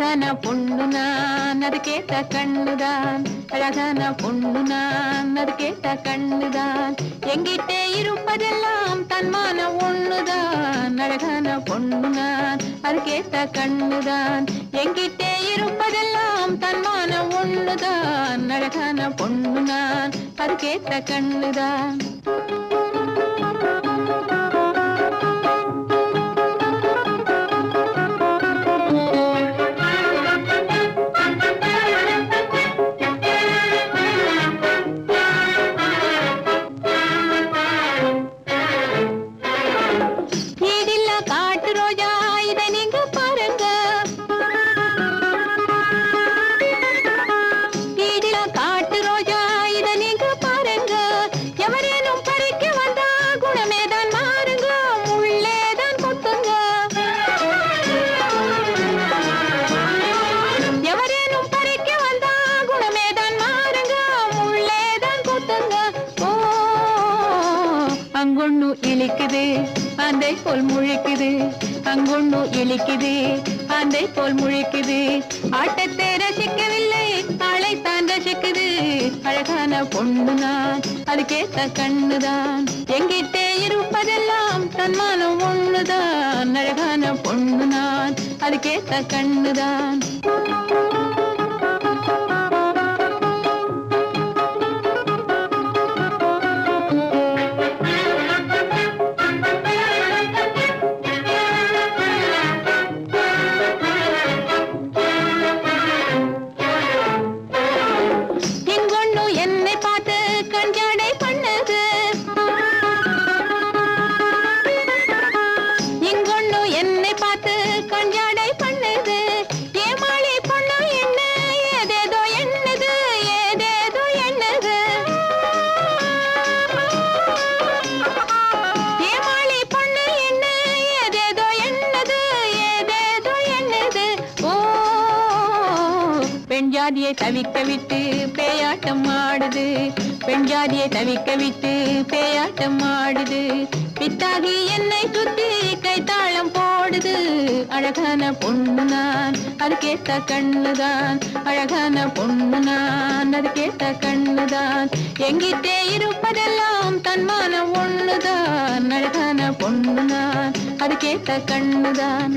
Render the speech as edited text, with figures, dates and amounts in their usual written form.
அழகான பொண்ணு நான், அது கேட்ட கண்ணுதான். அழகான பொண்ணு நான், அது கேட்ட கண்ணுதான். எங்கிட்டே இருப்பதெல்லாம் தன்மான ஒண்ணுதான். அழகான பொண்ணு நான், அது கேட்ட கண்ணுதான். எங்கிட்டே இருப்பதெல்லாம் தன்மான ஒண்ணுதான். அழகான பொண்ணு நான், அது கேட்ட கண்ணுதான். அங்கொண்ணு இழிக்குது அந்த போல் முழிக்குது. அங்கொண்ணு இழிக்குது அந்த போல் முழிக்குது. ஆட்டத்தை ரசிக்கவில்லை ஆளைத்தான் ரசிக்குது. அழகான பொண்ணு நான், அது கேட்ட கண்ணுதான். எங்கிட்டே இருப்பதெல்லாம் தன்மானம் ஒண்ணுதான். அழகான பொண்ணு நான், அது கேட்ட கண்ணுதான். பெண் ஜாதியை தவிக்க விட்டு பேயாட்டம் ஆடுது. பெண் ஜாதியை தவிக்க விட்டு பேயாட்டம் ஆடுது. பித்தாகி என்னை சுத்தி கைத்தாளம் போடுது. அழகான பொண்ணு நான், அது கேட்ட கண்ணுதான். அழகான பொண்ணு நான், அது கேட்ட கண்ணுதான். எங்கிட்டே இருப்பதெல்லாம் தன்மான ஒண்ணுதான். அழகான பொண்ணு நான், அது கேட்ட கண்ணுதான்.